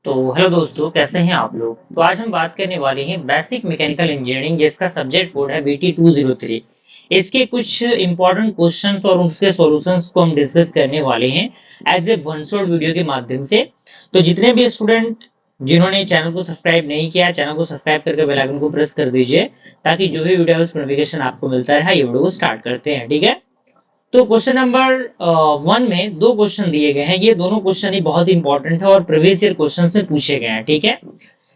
तो हेलो दोस्तों, कैसे हैं आप लोग। तो आज हम बात करने वाले हैं बेसिक मैकेनिकल इंजीनियरिंग, जिसका सब्जेक्ट कोड है BT 203। इसके कुछ इंपॉर्टेंट क्वेश्चंस और उसके सॉल्यूशंस को हम डिस्कस करने वाले हैं as a one shot video के माध्यम से। तो जितने भी स्टूडेंट जिन्होंने चैनल को सब्सक्राइब नहीं किया, चैनल को सब्सक्राइब करके बेल आइकन को प्रेस कर दीजिए, ताकि जो भी वीडियो उसका नोटिफिकेशन आपको मिलता है। ये वीडियो को स्टार्ट करते हैं, ठीक है। तो क्वेश्चन नंबर 1 में दो क्वेश्चन दिए गए हैं। ये दोनों क्वेश्चन ही बहुत इंपॉर्टेंट है और प्रीवियस ईयर क्वेश्चन में पूछे गए हैं, ठीक है।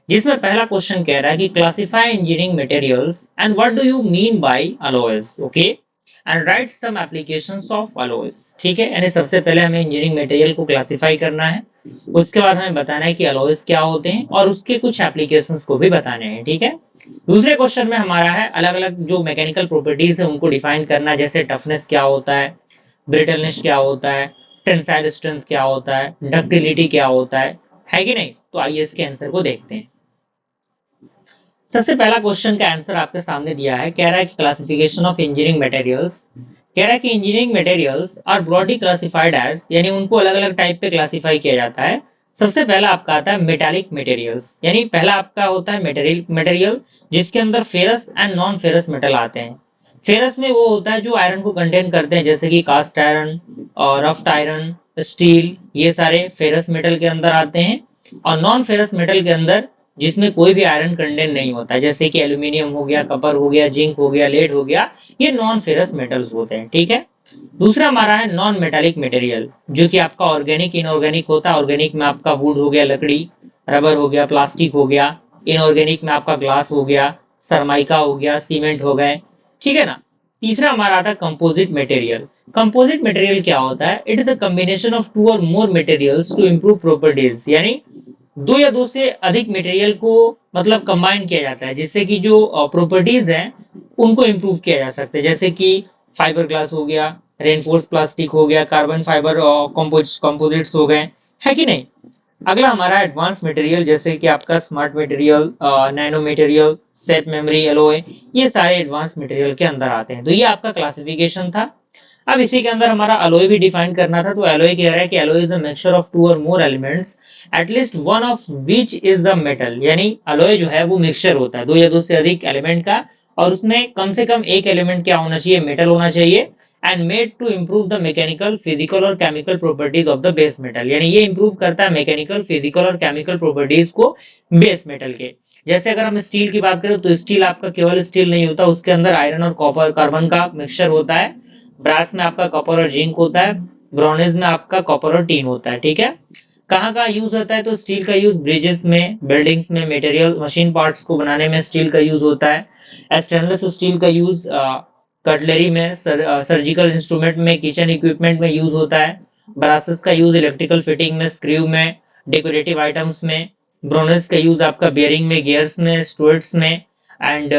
जिसमें पहला क्वेश्चन कह रहा है कि classify engineering materials and what do you mean by alloys, okay, and write some applications of alloys. ठीक है, यानी सबसे पहले हमें इंजीनियरिंग मटेरियल को क्लासिफाई करना है, उसके बाद हमें बताना है कि अलॉयज क्या होते हैं और उसके कुछ एप्लीकेशंस को भी बताने हैं, ठीक है। दूसरे क्वेश्चन में हमारा है अलग अलग जो मैकेनिकल प्रॉपर्टीज है उनको डिफाइन करना, जैसे टफनेस क्या होता है, ब्रिटलनेस क्या होता है, टेंसाइल स्ट्रेंथ क्या होता है, डक्टिलिटी क्या होता है कि नहीं। तो आइए इसके आंसर को देखते हैं। सबसे पहला क्वेश्चन का आंसर आपके सामने दिया है, कह रहा है कि क्लासिफिकेशन ऑफ इंजीनियरिंग मटेरियल्स। कह रहा है कि engineering materials are broadly classified as, यानी उनको अलग अलग टाइप पे क्लासिफाई किया जाता है। सबसे पहला आपका आता है मेटालिक मटेरियल्स, यानी पहला आपका होता है मटेरियल मटेरियल जिसके अंदर ferrous and non ferrous metal आते हैं। फेरस में वो होता है जो आयरन को कंटेन करते हैं, जैसे कि कास्ट आयरन और रफ्ट आयरन, स्टील, ये सारे फेरस मेटल के अंदर आते हैं। और नॉन फेरस मेटल के अंदर जिसमें कोई भी आयरन कंटेंट नहीं होता, जैसे कि एल्यूमिनियम हो गया, कपर हो गया, जिंक हो गया, लेड हो गया, ये नॉन फेरस मेटल्स होते हैं, ठीक है। दूसरा हमारा है नॉन मेटालिक मटेरियल, जो कि आपका ऑर्गेनिक इनऑर्गेनिक होता है। ऑर्गेनिक में आपका वुड हो गया, लकड़ी, रबर हो गया, प्लास्टिक हो गया। इनऑर्गेनिक में आपका ग्लास हो गया, सरमाइका हो गया, सीमेंट हो गए, ठीक है ना। तीसरा हमारा आता है कंपोजिट मटेरियल। कंपोजिट मटेरियल क्या होता है? It is a combination of two और more materials to improve properties, यानी दो या दो से अधिक मटेरियल को मतलब कंबाइन किया जाता है, जिससे कि जो प्रॉपर्टीज हैं उनको इंप्रूव किया जा सकता है, जैसे कि फाइबर ग्लास हो गया, रेनफोर्स प्लास्टिक हो गया, कार्बन फाइबर कंपोजिट्स हो गए, है कि नहीं। अगला हमारा एडवांस मटेरियल, जैसे कि आपका स्मार्ट मटेरियल, नैनो मटेरियल, सेप मेमोरी एलॉय, ये सारे एडवांस मटेरियल के अंदर आते हैं। तो ये आपका क्लासिफिकेशन था। अब इसी के अंदर हमारा अलॉय भी डिफाइन करना था। तो अलॉय कह रहा है कि alloy is a mixture of two और more elements at least one of which is the metal, यानी अलॉय जो है वो मिक्सचर होता है दो या दो से अधिक एलिमेंट का, और उसमें कम से कम एक एलिमेंट क्या होना चाहिए? मेटल होना चाहिए। And made to improve the mechanical, physical और chemical properties of the base metal, यानी ये इंप्रूव करता है मैकेनिकल, फिजिकल और केमिकल प्रॉपर्टीज को बेस मेटल के। जैसे अगर हम स्टील की बात करें तो स्टील आपका केवल स्टील नहीं होता, उसके अंदर आयरन और कॉपर कार्बन का मिक्सचर होता है। ब्रास में आपका कॉपर और जिंक होता है। ब्रोंज में आपका कॉपर और टीन होता है, ठीक है। कहाँ का यूज होता है? तो स्टील का यूज ब्रिजेस में, बिल्डिंग्स में, मटेरियल मशीन पार्ट्स को बनाने में स्टील का यूज होता है। स्टेनलेस स्टील का यूज कटलरी में, सर्जिकल इंस्ट्रूमेंट में, किचन इक्विपमेंट में यूज होता है। ब्रासेस का यूज इलेक्ट्रिकल फिटिंग में, स्क्रू में, डेकोरेटिव आइटम्स में। ब्रोनेस का यूज आपका बियरिंग में, गियर्स में, स्टुअर्ट्स में। एंड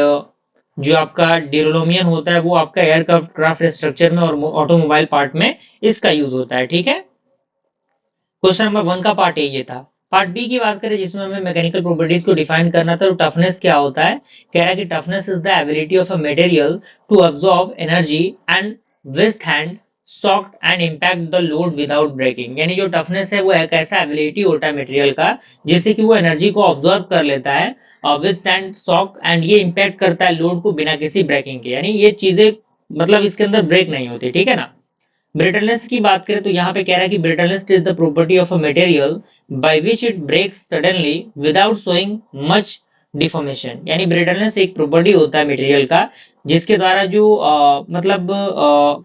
जो आपका ड्यूरोलोमियन होता है वो आपका एयरक्राफ्ट स्ट्रक्चर में और ऑटोमोबाइल पार्ट में इसका यूज होता है, ठीक है। क्वेश्चन नंबर 1 का पार्ट ए ये था। पार्ट बी की बात करें, जिसमें हमें मैकेनिकल प्रॉपर्टीज को डिफाइन करना था। तो टफनेस क्या होता है? कह रहा है कि toughness is the ability of a material to absorb energy and withstand shock and impact the load without breaking, यानी जो टफनेस है वो एक ऐसा एबिलिटी होता है मटेरियल का जिससे कि वो एनर्जी को ऑब्जॉर्व कर लेता है और विथस्टैंड शॉक, एंड ये इम्पैक्ट करता है लोड को बिना किसी ब्रेकिंग के, यानी ये चीजें मतलब इसके अंदर ब्रेक नहीं होती, ठीक है ना। ब्रिटलनेस की बात करें तो यहाँ पे कह रहा है कि brittleness is the property of a material by which it breaks suddenly without showing much deformation, यानी ब्रिटलनेस एक प्रॉपर्टी होता है मटेरियल का जिसके द्वारा जो मतलब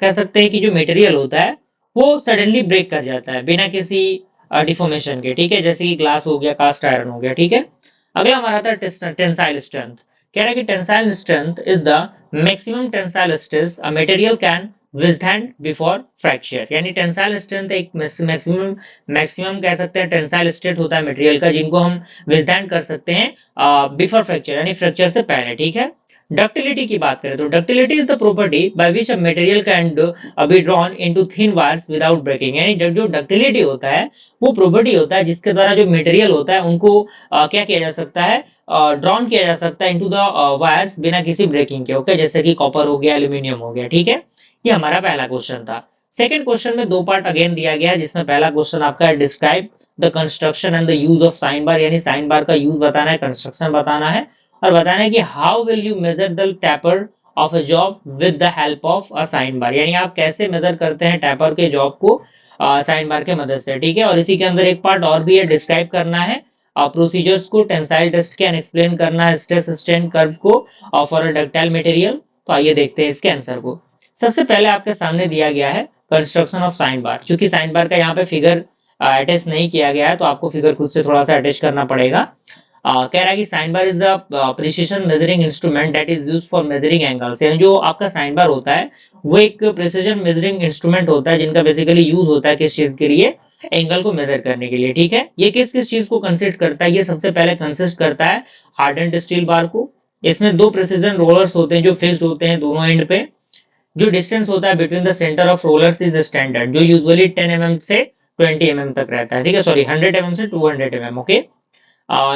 कह सकते हैं कि जो मटेरियल होता है वो सडनली ब्रेक कर जाता है बिना किसी डिफॉर्मेशन के, ठीक है। जैसे कि ग्लास हो गया, कास्ट आयरन हो गया, ठीक है। अगला हमारा था टेंसाइल स्ट्रेंथ। कह रहा है कि tensile strength is the maximum tensile stress a material can withstand before fracture, यानी टेंसाइल स्ट्रेंथ एक मैक्सिमम मैक्सिमम कह सकते हैं टेंसाइल स्ट्रेंथ होता है मटेरियल का जिनको हम विथस्टैंड कर सकते हैं बिफोर फ्रैक्चर, यानी फ्रैक्चर से पहले, ठीक है। डक्टिलिटी की बात करें तो ductility is the property by which a material can be drawn into thin wires without breaking, यानी जो डक्टिलिटी होता है वो प्रॉपर्टी होता है जिसके द्वारा जो मटेरियल होता है उनको क्या किया जा सकता है? ड्रॉन किया जा सकता है इनटू द वायर्स बिना किसी ब्रेकिंग के, ओके, जैसे कि कॉपर हो गया, एल्यूमिनियम हो गया, ठीक है। ये हमारा पहला क्वेश्चन था। सेकंड क्वेश्चन में दो पार्ट अगेन दिया गया है, जिसमें पहला क्वेश्चन आपका है describe the construction and the use of sine bar, यानी साइन बार का यूज बताना है, कंस्ट्रक्शन बताना है और बताना है कि how will you measure the tapper of a job with the help of a sine bar, यानी आप कैसे मेजर करते हैं टैपर के जॉब को साइन बार के मदद से, ठीक है। और इसी के अंदर एक पार्ट और भी है, डिस्क्राइब करना है प्रोसीजर्स को, टेंसाइल टेस्ट के, एंड एक्सप्लेन करना है स्ट्रेस स्ट्रेन कर्व को फॉर अ डक्टाइल मटेरियल। तो आइए देखते हैं इसके आंसर को। सबसे पहले आपके सामने दिया गया है कंस्ट्रक्शन ऑफ साइन बार। क्योंकि साइन बार का यहाँ पे फिगर अटैच नहीं किया गया है तो आपको फिगर खुद से थोड़ा सा अटैच करना पड़ेगा। कह रहा है कि sine bar is a precision measuring instrument that is used for measuring angles, यानी जो आपका साइन बार होता है वो एक प्रिसिशन मेजरिंग इंस्ट्रूमेंट होता है जिनका बेसिकली यूज होता है किस चीज के लिए, एंगल को मेजर करने के लिए, ठीक है। ये किस किस चीज को कंसिस्ट करता है, ये सबसे पहले कंसिस्ट करता है हार्डेंड स्टील बार को। इसमें दो प्रिसिजन रोलर्स होते हैं जो फिक्स्ड होते हैं दोनों एंड पे। जो डिस्टेंस होता है between the centre of rollers is standard, जो यूजुअली 10 mm से 20 mm तक रहता है, ठीक है, सॉरी 100 mm से 200 mm, ओके।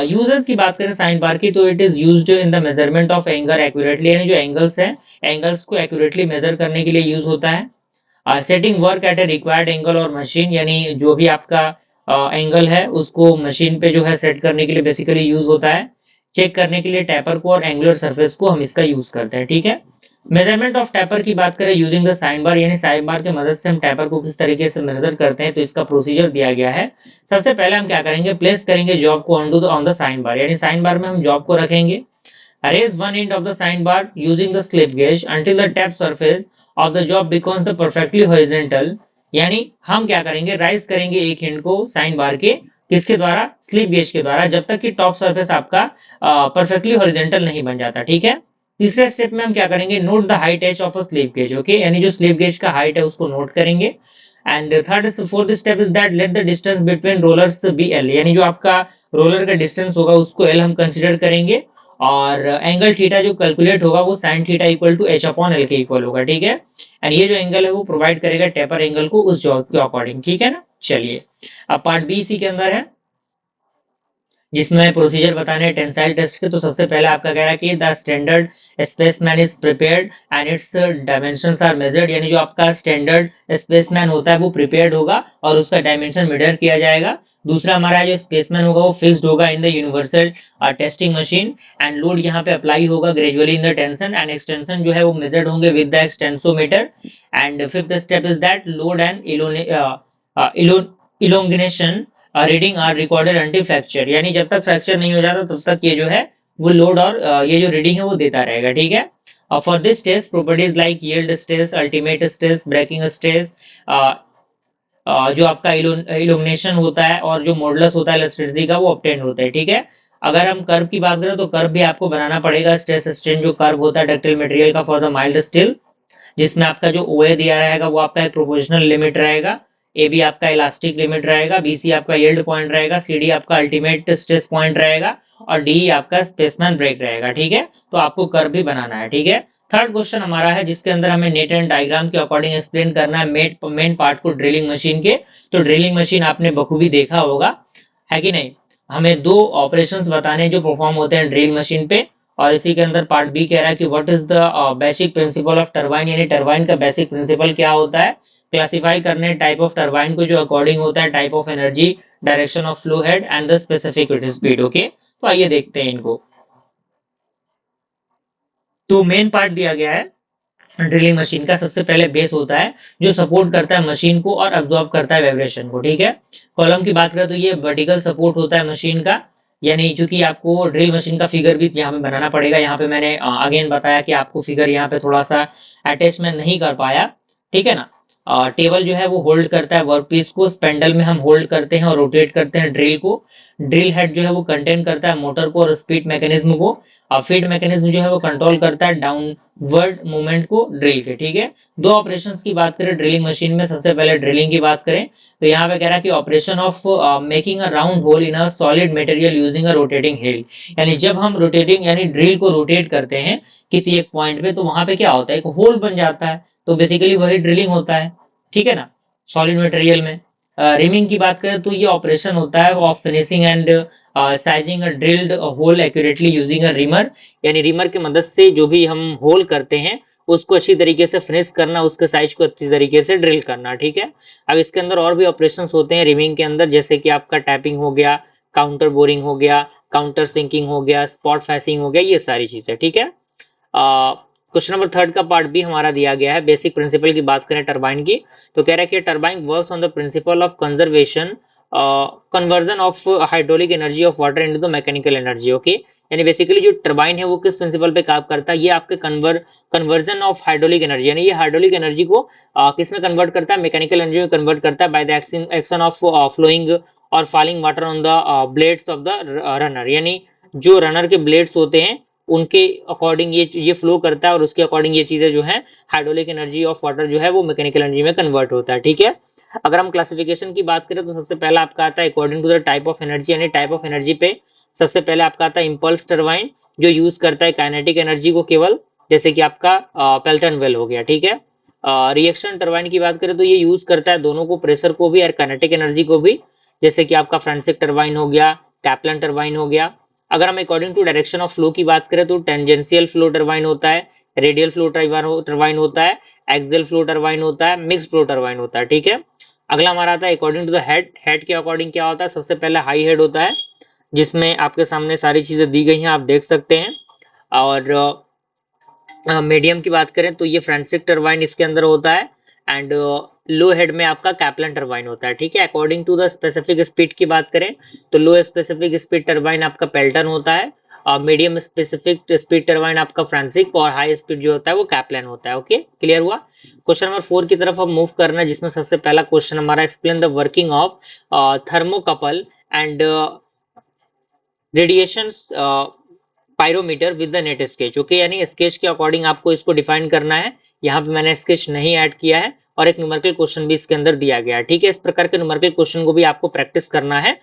यूजर्स की बात करें साइन बार की तो it is used in the measurement of angle accurately, यानी जो एंगल्स हैं एंगल्स को एक्यूरेटली मेजर करने के लिए यूज होता है। Setting work at A required angle और मशीन, यानी जो भी आपका एंगल है उसको मशीन पे जो है सेट करने के लिए बेसिकली यूज होता है। चेक करने के लिए टैपर को और एंगुलर सरफेस को हम इसका यूज करते हैं, ठीक है। मेजरमेंट ऑफ टैपर की बात करें यूजिंग द साइन बार, यानी साइन बार की मदद से हम टैपर को किस तरीके से मेजर करते हैं तो इसका प्रोसीजर दिया गया है। सबसे पहले हम क्या करेंगे, प्लेस करेंगे जॉब को ऑन द साइन बार, यानी साइन बार में हम जॉब को रखेंगे। Raise one end of the sign bar using the slip gauge until the tap surface of the job becomes the perfectly horizontal, यानी हम क्या करेंगे, राइज करेंगे एक एंड को साइन बार के, किसके द्वारा, स्लिप गेज के द्वारा, जब तक कि टॉप सरफेस आपका परफेक्टली हॉरिजॉन्टल नहीं बन जाता, ठीक है। तीसरे स्टेप में हम क्या करेंगे, note the height as of a slip gauge, okay, यानी जो स्लिप गेज का हाइट है उसको नोट करेंगे। And third fourth step is that let the distance between rollers be L, यानी जो आपका रोलर का डिस्टेंस होगा उसको एल हम कंसिडर करेंगे और एंगल थीटा जो कैलकुलेट होगा वो sine theta equal to H upon L के इक्वल होगा, ठीक है। एंड ये जो एंगल है वो प्रोवाइड करेगा टेपर एंगल को उस जॉब के अकॉर्डिंग, ठीक है ना। चलिए अब पार्ट बी सी के अंदर है जिसमें प्रोसीजर बताने हैं टेंसाइल टेस्ट के। तो सबसे पहले आपका कह रहा है कि the standard specimen is prepared and its dimensions are measured, यानी जो आपका स्टैंडर्ड स्पेसमैन होता है वो प्रिपेयर्ड होगा और उसका डायमेंशन मेजर किया जाएगा। दूसरा हमारा जो स्पेसमैन होगा वो फिक्स्ड होगा in the universal testing machine and load यहाँ पे अप्लाई होगा gradually in the tension and extension जो है वो मेजर्ड होंगे with the extensometer. And fifth step is that load and elongation reading are recorded until fracture, यानी जब तक फ्रैक्चर नहीं हो जाता तब तक ये जो है वो लोड और ये जो रीडिंग है वो देता रहेगा, ठीक है। For this test properties like yield stress, ultimate stress, breaking stress, जो आपका इल्यूमिनेशन होता है और जो मॉडुलस होता है इलास्टिसिटी का वो ऑब्टेन होता है, ठीक है। अगर हम कर्व की बात करें तो कर्व भी आपको बनाना पड़ेगा, स्ट्रेस स्ट्रेन जो कर्व होता है डक्टाइल मटेरियल का फॉर द माइल्ड स्टील, जिसमें आपका जो OA दिया रहेगा वो आपका एक प्रोपोर्शनल लिमिट रहेगा, AB आपका इलास्टिक लिमिट रहेगा, BC आपका यील्ड पॉइंट रहेगा, CD आपका अल्टीमेट स्ट्रेस पॉइंट रहेगा और DE आपका स्पेसमैन ब्रेक रहेगा, ठीक है। तो आपको कर्व भी बनाना है, ठीक है। थर्ड क्वेश्चन हमारा है जिसके अंदर हमें नेट एंड डायग्राम के अकॉर्डिंग एक्सप्लेन करना है मेन पार्ट को ड्रिलिंग मशीन के। तो ड्रिलिंग मशीन आपने बखूबी देखा होगा, है कि नहीं। हमें दो ऑपरेशंस बताने जो परफॉर्म होते हैं ड्रिल मशीन पे, और इसी के अंदर पार्ट बी कह रहा है कि what is the basic principle of turbine, यानी टरबाइन का बेसिक प्रिंसिपल क्या होता है। क्लासिफाई करने टाइप ऑफ टरबाइन को जो अकॉर्डिंग होता है type of energy, direction of flow head and the specific speed, okay. तो आइए देखते हैं इनको। तो मेन पार्ट दिया गया है ड्रिलिंग मशीन का। सबसे पहले बेस होता है जो सपोर्ट करता है मशीन को और अब्जॉर्ब करता है वाइब्रेशन को, ठीक है। कॉलम की बात करें तो ये वर्टिकल सपोर्ट होता है मशीन का, यानी चूंकि आपको ड्रिल मशीन का फिगर भी यहाँ पे बनाना पड़ेगा। यहाँ पे मैंने अगेन बताया कि आपको फिगर यहाँ पे थोड़ा सा अटैचमेंट नहीं कर पाया, ठीक है ना। टेबल जो है वो होल्ड करता है वर्क पीस को, स्पेंडल में हम होल्ड करते हैं और रोटेट करते हैं ड्रिल को। ड्रिल हेड जो है वो कंटेन करता है मोटर को और स्पीड मैकेनिज्म को। फीड मैकेनिज्म जो है वो कंट्रोल करता है डाउनवर्ड मूवमेंट को ड्रिल के, ठीक है। दो ऑपरेशंस की बात करें ड्रिलिंग मशीन में, सबसे पहले ड्रिलिंग की बात करें तो यहाँ पे कह रहा है कि operation of making a round whole in a solid material using a rotating hello, यानी जब हम रोटेटिंग यानी ड्रिल को रोटेट करते हैं किसी एक पॉइंट पे तो वहां पे क्या होता है, एक होल बन जाता है, तो बेसिकली वही ड्रिलिंग होता है, ठीक है ना, सॉलिड मटेरियल में। रिमिंग की बात करें तो ये ऑपरेशन होता है of finishing and sizing a drilled hole accurately using a reamer, यानी रिमर की मदद से जो भी हम होल करते हैं उसको अच्छी तरीके से फिनिश करना, उसके साइज को अच्छी तरीके से ड्रिल करना, ठीक है। अब इसके अंदर और भी ऑपरेशंस होते हैं रिमिंग के अंदर, जैसे कि आपका टैपिंग हो गया, काउंटर बोरिंग हो गया, काउंटर सिंकिंग हो गया, स्पॉट फैसिंग हो गया, ये सारी चीजें, ठीक है। क्वेश्चन नंबर थर्ड का पार्ट भी हमारा दिया गया है। बेसिक प्रिंसिपल की बात करें टरबाइन की, तो कह रहा है कि turbine works on the principle of conservation conversion of hydraulic energy of water into the mechanical energy, okay. यानी बेसिकली जो टरबाइन है वो किस प्रिंसिपल पे काम करता है, ये आपके कन्वर्जन ऑफ हाइड्रोलिक एनर्जी, यानी ये हाइड्रोलिक एनर्जी को किस में कन्वर्ट करता है, मैकेनिकल एनर्जी में कन्वर्ट करता है by the action of flowing और falling water on the blades of the runner, यानी जो रनर के ब्लेड्स होते हैं उनके अकॉर्डिंग ये फ्लो करता है और उसके अकॉर्डिंग ये चीजें जो है हाइड्रोलिक एनर्जी ऑफ वाटर जो है वो मैकेनिकल एनर्जी में कन्वर्ट होता है, ठीक है। अगर हम क्लासिफिकेशन की बात करें तो सबसे पहला आपका आता है according to the type of energy, यानी टाइप ऑफ एनर्जी पे सबसे पहले आपका आता है इंपल्स टरबाइन, जो यूज करता है काइनेटिक एनर्जी को केवल, जैसे कि आपका पेल्टन वेल हो गया, ठीक है। रिएक्शन टरबाइन की बात करें तो ये यूज करता है दोनों को, प्रेशर को भी और काइनेटिक एनर्जी को भी, जैसे कि आपका फ्रांसिक टरबाइन हो गया, कैप्लन टरबाइन हो गया। अगर हम according to direction of flow की बात करें तो टेंजेंशियल फ्लो टरबाइन होता है, रेडियल फ्लो टरबाइन होता है, एक्सियल फ्लो टरबाइन होता है, मिक्स फ्लो टरबाइन होता है, ठीक है। अगला हमारा आता है according to the head. Head के अकॉर्डिंग क्या होता है, सबसे पहले हाई हेड होता है, जिसमें आपके सामने सारी चीजें दी गई हैं, आप देख सकते हैं। और मीडियम की बात करें तो ये फ्रांसिक टरबाइन इसके अंदर होता है, एंड लो हेड में आपका कैप्लन टरबाइन होता है, ठीक है। According to the specific speed की बात करें तो लो स्पेसिफिक स्पीड टरबाइन आपका पेल्टन होता है, और मीडियम स्पेसिफिक स्पीड टरबाइन आपका फ्रांसिक, और हाई स्पीड जो होता है वो कैप्लन होता है, ओके। क्लियर हुआ। क्वेश्चन नंबर 4 की तरफ हम मूव करना है, जिसमें सबसे पहला क्वेश्चन हमारा explain the working of thermocouple and radiation pyrometer with the net sketch, okay. यानी स्केच के अकॉर्डिंग आपको इसको डिफाइन करना है। यहाँ पे मैंने स्केच नहीं ऐड किया है, और एक न्यूमेरिकल क्वेश्चन भी इसके अंदर दिया गया है, ठीक है। इस प्रकार के न्यूमेरिकल क्वेश्चन को भी आपको प्रैक्टिस करना है,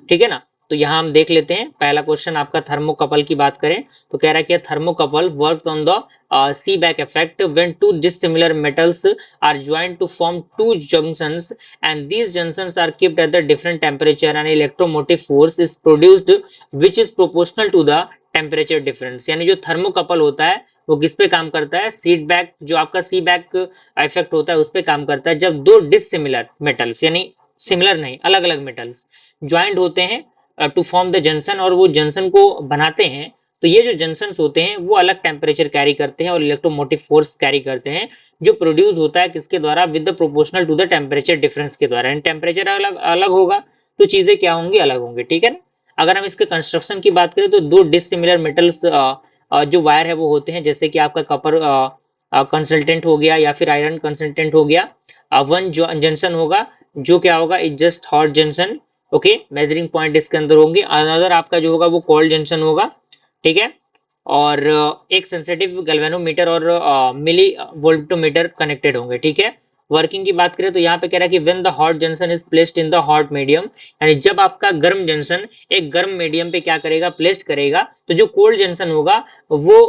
ठीक है ना। तो यहाँ हम देख लेते हैं पहला क्वेश्चन आपका थर्मोकपल की बात करें तो कह रहा है कि thermocouple work on the Seebeck effect when two dissimilar metals are joined to form two junctions, and these junctions are kept at the different temperature, and electromotive force is produced which is proportional to the temperature difference. यानी जो thermocouple होता है वो किस पे काम करता है, सीड बैक, जो आपका सी बैक इफेक्ट होता है उस पे काम करता है, जब दो डिसिमिलर मेटल्स, यानी सिमिलर नहीं अलग अलग मेटल्स ज्वाइंट होते हैं टू फॉर्म द जंक्शन, और वो जंक्शन को बनाते हैं, तो ये जो जंक्शंस होते हैं वो अलग टेम्परेचर कैरी करते हैं और इलेक्ट्रोमोटिव फोर्स कैरी करते हैं, जो प्रोड्यूस होता है किसके द्वारा, with the proportional to the temperature difference के द्वारा। टेम्परेचर अलग अलग होगा तो चीजें क्या होंगी, अलग होंगी, ठीक है ना। अगर हम इसके कंस्ट्रक्शन की बात करें तो दो डिसिमिलर मेटल्स जो वायर है वो होते हैं, जैसे कि आपका कॉपर कंसल्टेंट हो गया या फिर आयरन कंसल्टेंट हो गया। वन जो जंक्शन होगा जो क्या होगा, is just hot junction, okay. Measuring point इसके अंदर होंगे। अनदर आपका जो होगा वो कोल्ड जंक्शन होगा, ठीक है। और एक सेंसिटिव गैल्वेनोमीटर और मिली वोल्टोमीटर कनेक्टेड होंगे, ठीक है। वर्किंग की बात करें तो यहाँ पे कह रहा है कि when the hot junction is placed in the hot medium, यानी जब आपका गर्म जंक्शन एक गर्म मीडियम पे क्या करेगा, प्लेस्ड करेगा, तो जो कोल्ड जंक्शन होगा वो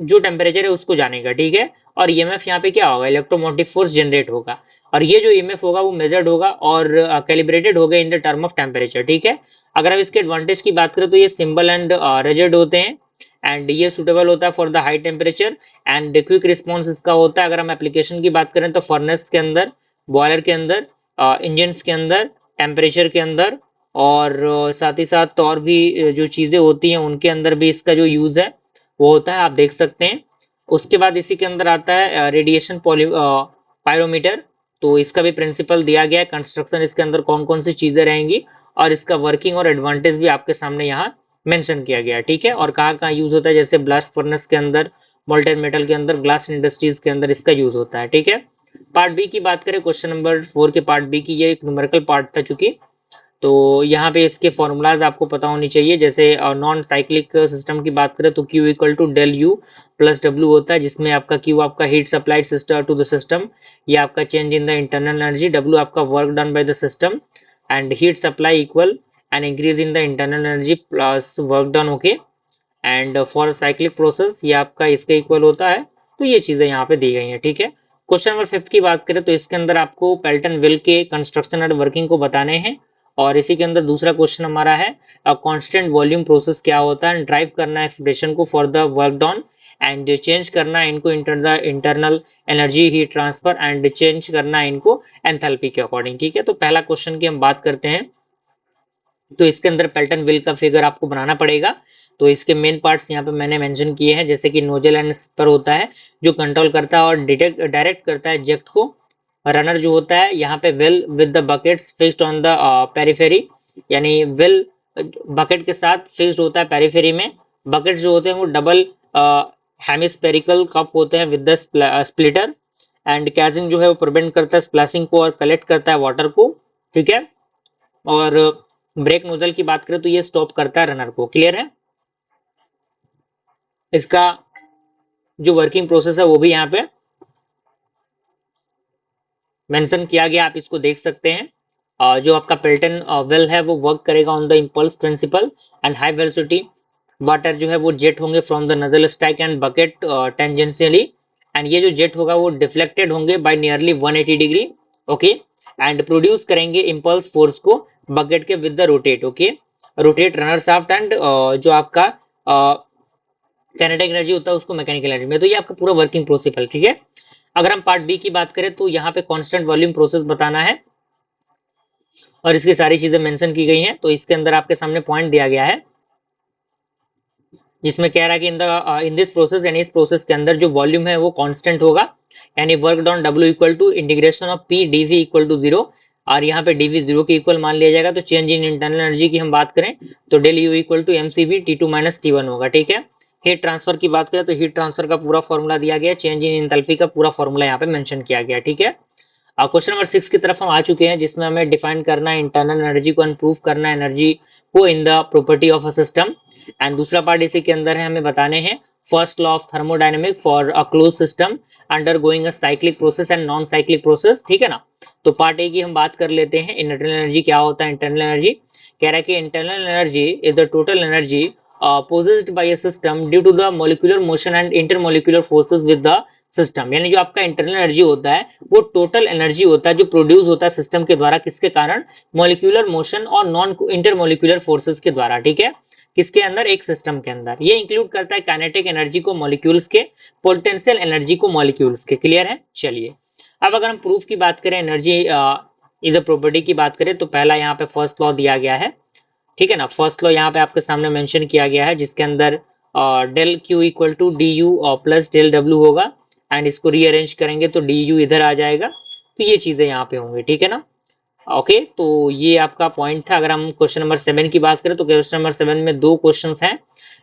जो टेम्परेचर है उसको जानेगा, ठीक है। और ईएमएफ यहाँ पे क्या होगा, इलेक्ट्रोमोटिव फोर्स जनरेट होगा, और ये जो ईएमएफ होगा वो मेजर्ड होगा और कैलिब्रेटेड होगा in the term of temperature, ठीक है। अगर हम इसके एडवांटेज की बात करें तो ये सिंपल एंड रिजिड होते हैं, एंड ये सुटेबल होता है for the high temperature, and quick response इसका होता है। अगर हम एप्लीकेशन की बात करें तो फर्नेस के अंदर, बॉयलर के अंदर, इंजन के अंदर, टेम्परेचर के अंदर, और साथ ही साथ और भी जो चीज़ें होती हैं उनके अंदर भी इसका जो यूज़ है वो होता है, आप देख सकते हैं। उसके बाद इसी के अंदर आता है रेडिएशन पायरोमीटर, तो इसका भी प्रिंसिपल दिया गया है, कंस्ट्रक्शन इसके अंदर कौन कौन सी चीज़ें रहेंगी, और इसका वर्किंग और एडवांटेज भी आपके सामने यहाँ मेंशन किया गया, ठीक है। और कहाँ कहाँ यूज होता है, जैसे ब्लास्ट फर्नेस के अंदर, मोल्टेन मेटल के अंदर, ग्लास इंडस्ट्रीज के अंदर इसका यूज होता है, ठीक है। पार्ट बी की बात करें, क्वेश्चन नंबर 4 के पार्ट बी की, ये एक न्यूमेरिकल पार्ट था चूंकि, तो यहाँ पे इसके फॉर्मूलाज आपको पता होनी चाहिए। जैसे नॉन साइक्लिक सिस्टम की बात करें तो Q equal to del U plus W होता है, जिसमें आपका Q आपका heat supplied system to the system, ये आपका change in the internal energy, W आपका work done by the system, and heat supply equal and increase in the internal energy plus work done, okay. And for cyclic process ये आपका इसके equal होता है। तो ये चीजें यहाँ पे दी गई हैं, ठीक है। क्वेश्चन नंबर 5 की बात करें तो इसके अंदर आपको पेल्टन व्हील के कंस्ट्रक्शन एंड वर्किंग को बताने हैं, और इसी के अंदर दूसरा क्वेश्चन हमारा है कांस्टेंट वॉल्यूम प्रोसेस क्या होता है, ड्राइव करना एक्सप्रेशन को for the work done, and change करना है इनको internal energy heat transfer and change करना है इनको एंथैल्पी के अकॉर्डिंग। ठीक है, तो पहला क्वेश्चन की हम बात करते हैं। तो इसके अंदर पेल्टन व्हील का फिगर आपको बनाना पड़ेगा। तो इसके मेन पार्ट्स यहाँ पे मैंने मेंशन किए हैं, जैसे कि नोजल एंड स्पर होता है जो कंट्रोल करता है और डायरेक्ट करता है जेट को। रनर जो होता है यहाँ पे well with the buckets fixed on the periphery, यानी वेल बकेट के साथ फिक्स्ड होता है पेरिफेरी में। बकेट जो होते हैं वो डबल हेमिस्फेरिकल कप होते हैं विद द स्प्लिटर। एंड कैजिंग जो है वो प्रिवेंट करता है स्प्लैशिंग को और कलेक्ट करता है वाटर को। ठीक है, और ब्रेक नोजल की बात करें तो ये स्टॉप करता है रनर को। क्लियर है, इसका जो वर्किंग प्रोसेस है वो भी यहाँ पे मेंशन किया गया, आप इसको देख सकते हैं। जो आपका पेल्टन वेल है वो वर्क करेगा on the impulse principle and high velocity water जो है वो जेट होंगे from the nozzle strike and bucket tangentially. And ये जो जेट होगा वो डिफ्लेक्टेड होंगे by nearly 180 degree. Okay, and produce करेंगे इम्पल्स फोर्स को बकेट के with the rotate. Okay, rotate runner shaft and जो आपका काइनेटिक एनर्जी होता है उसको मैकेनिकल एनर्जी में। तो ये आपका पूरा वर्किंग प्रोसेस है। ठीक है, अगर हम पार्ट बी की बात करें तो यहाँ पे कांस्टेंट वॉल्यूम प्रोसेस बताना है और इसकी सारी चीजें मेंशन की गई हैं। तो इसके अंदर आपके सामने पॉइंट दिया गया है जिसमें कह रहा है कि इन दिस प्रोसेस, यानी इस प्रोसेस के अंदर जो वॉल्यूम है वो कांस्टेंट होगा, यानी work done W equal to integration of P dV equal to 0। और यहाँ पे डीवी 0 के इक्वल मान लिया जाएगा। तो चेंज इन इंटरनल एनर्जी की हम बात करें तो del U equal to MCV T2 minus T1 होगा। ठीक है, हीट ट्रांसफर की बात करें तो हीट ट्रांसफर का पूरा फॉर्मूला दिया गया, चेंज इन एंथैल्पी का पूरा फॉर्मूला यहाँ पे मेंशन किया गया। ठीक है, क्वेश्चन नंबर 6 की तरफ हम आ चुके हैं जिसमें हमें डिफाइन करना है इंटरनल एनर्जी को एंड प्रूफ करना है एनर्जी को in the property of a system. And दूसरा पार्ट इसी के अंदर है, हमें बताने हैं first law of thermodynamic for a close system under going a cyclic process and non cyclic process. ठीक है ना, तो पार्ट ए की हम बात कर लेते हैं। इंटरनल एनर्जी क्या होता है? इंटरनल एनर्जी कह रहा है कि internal energy is the total energy possessed by a system due to the molecular motion and intermolecular forces with the system. यानी जो आपका इंटरनल एनर्जी होता है वो टोटल एनर्जी होता है जो प्रोड्यूस होता है सिस्टम के द्वारा, किसके कारण? मॉलिक्यूलर मोशन और नॉन इंटरमोलिकुलर फोर्सेस के द्वारा। ठीक है, किसके अंदर? एक सिस्टम के अंदर। ये इंक्लूड करता है काइनेटिक एनर्जी को मॉलिक्यूल्स के, पोटेंशियल एनर्जी को मॉलिक्यूल्स के। क्लियर है? चलिए, अब अगर हम प्रूफ की बात करें, एनर्जी इज अ प्रॉपर्टी की बात करें तो पहला यहाँ पे फर्स्ट लॉ दिया गया है। ठीक है ना, फर्स्ट लॉ यहाँ पे आपके सामने मेंशन किया गया है जिसके अंदर del Q equal to D U plus del W होगा। एंड इसको रीअरेंज करेंगे तो डी यू इधर आ जाएगा। तो ये चीजें यहाँ पे होंगी। ठीक है ना, ओके, तो ये आपका पॉइंट था। अगर हम क्वेश्चन नंबर 7 की बात करें तो क्वेश्चन नंबर 7 में दो क्वेश्चन हैं।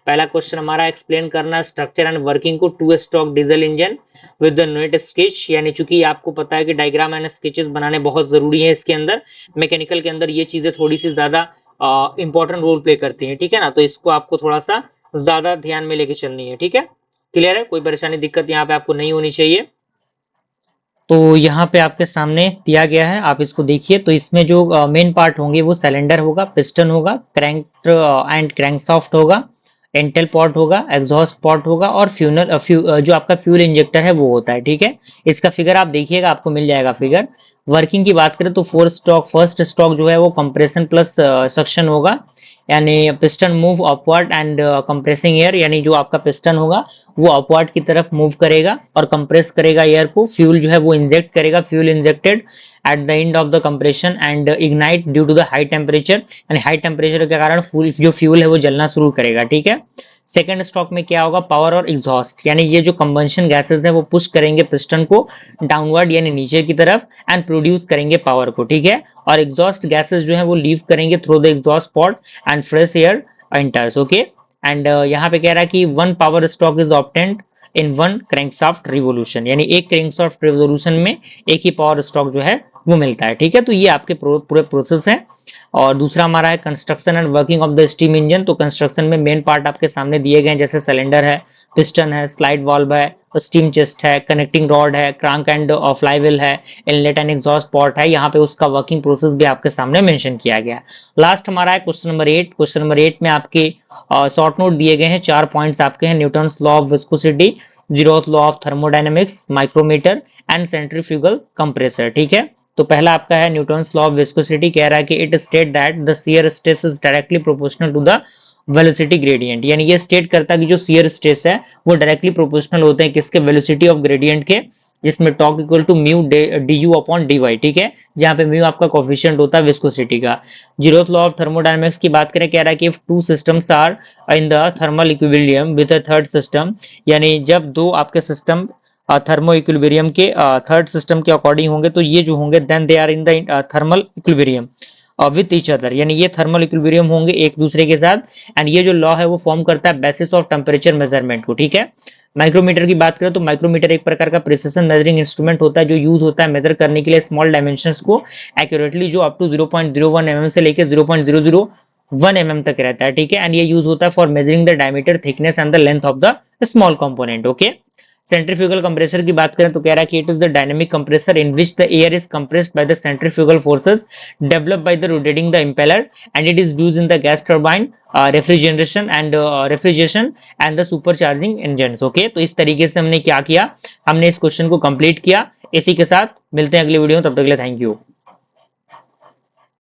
पहला क्वेश्चन हमारा एक्सप्लेन करना है स्ट्रक्चर एंड वर्किंग को two stroke diesel engine with the net sketch. यानी चूंकि आपको पता है कि डायग्राम एंड स्केचेस बनाने बहुत जरूरी है इसके अंदर, मैकेनिकल के अंदर ये चीजें थोड़ी सी ज्यादा इंपॉर्टेंट रोल प्ले करती हैं। ठीक है ना, तो इसको आपको थोड़ा सा ज्यादा ध्यान में लेके चलनी है। ठीक है, क्लियर है? कोई परेशानी दिक्कत यहाँ पे आपको नहीं होनी चाहिए। तो यहाँ पे आपके सामने दिया गया है, आप इसको देखिए। तो इसमें जो मेन पार्ट होंगे वो सिलेंडर होगा, पिस्टन होगा, क्रैंक एंड क्रैंकशाफ्ट होगा, एंटेल पॉट होगा, एग्जॉस्ट पॉट होगा और जो आपका फ्यूल इंजेक्टर है वो होता है। ठीक है, इसका फिगर आप देखिएगा, आपको मिल जाएगा फिगर। वर्किंग की बात करें तो फर्स्ट स्ट्रोक जो है वो कंप्रेशन प्लस सक्शन होगा, यानी piston move upward and compressing air, यानी जो आपका पिस्टन होगा वो अपवर्ड की तरफ मूव करेगा और कंप्रेस करेगा एयर को। फ्यूल जो है वो इंजेक्ट करेगा, fuel injected at the end of the compression and ignite due to the high temperature, यानी हाई टेम्परेचर के कारण जो फ्यूल है वो जलना शुरू करेगा। ठीक है, सेकंड स्ट्रोक में क्या होगा? पावर और एग्जॉस्ट, यानी ये जो कंबंशन गैसेस है वो पुश करेंगे पिस्टन को डाउनवर्ड यानी नीचे की तरफ एंड प्रोड्यूस करेंगे पावर को। ठीक है, और एग्जॉस्ट गैसेस जो है वो लीव करेंगे through the exhaust pot and fresh air enters. Okay, and यहाँ पे कह रहा है कि one power stroke is obtained in one crankshaft revolution, यानी एक क्रैंकशाफ्ट रिवोल्यूशन में एक ही पावर स्ट्रोक जो है वो मिलता है। ठीक है, तो ये आपके पूरे प्रोसेस है। और दूसरा हमारा है construction and working of the steam engine. तो कंस्ट्रक्शन में मेन पार्ट आपके सामने दिए गए हैं, जैसे सिलेंडर है, पिस्टन है, स्लाइड वाल्व है, स्टीम चेस्ट है, कनेक्टिंग रॉड है, क्रैंक एंड फ्लाईव्हील है, इनलेट एंड एग्जॉस्ट पॉट है। यहाँ पे उसका वर्किंग प्रोसेस भी आपके सामने मेंशन किया गया है। लास्ट हमारा है क्वेश्चन नंबर 8। क्वेश्चन नंबर 8 में आपके शॉर्ट नोट दिए गए हैं, 4 पॉइंट्स आपके हैं। Newton's law of viscosity, zeroth law of thermodynamics, micrometer and centrifugal compressor. ठीक है, तो पहला आपका है न्यूटन्स लॉ ऑफ विस्कोसिटी, कह रहा है कि it state that the shear stress is directly proportional to the velocity gradient, यानी ये स्टेट करता है कि जो शियर स्ट्रेस है वो डायरेक्टली प्रोपोर्शनल होते हैं किसके, वेलोसिटी ऑफ ग्रेडियंट के, जिसमें tau equal to mu D U upon D Y, ठीक है, जहां पे म्यू आपका कोफिशिएंट होता है विस्कोसिटी का। जीरोथ लॉ ऑफ थर्मोडायनेमिक्स की बात करें, कह रहा है कि if two systems are in the thermal equilibrium with a third system, यानी जब दो आपके सिस्टम थर्मो इक्विलिब्रियम के थर्ड सिस्टम के अकॉर्डिंग होंगे तो ये जो होंगे then they are in the thermal equilibrium with each other, यानी ये थर्मल इक्विलिब्रियम होंगे एक दूसरे के साथ, एंड ये जो लॉ है वो फॉर्म करता है बेसिस ऑफ टेम्परेचर मेजरमेंट को, ठीक है। माइक्रोमीटर की बात करें तो माइक्रोमीटर एक प्रकार का प्रिसिशन मेजरिंग इंस्ट्रूमेंट होता है जो यूज होता है मेजर करने के लिए स्मॉल डायमेंशंस को एक्यूरेटली, जो अप टू 0.01 mm से लेकर 0.001 mm तक रहता है, ठीक है, एंड ये यूज होता है for measuring the diameter, thickness and the length of the small component, okay. Centrifugal compressor की बात करें तो कह रहा है कि it is the dynamic compressor in which the air is compressed by the centrifugal forces developed by the rotating the impeller, and it is used in the gas turbine refrigeration and the supercharging engines, okay. तो इस तरीके से हमने क्या किया, हमने इस question को कंप्लीट किया। इसी के साथ मिलते हैं अगले वीडियो में, तब तक के लिए थैंक यू।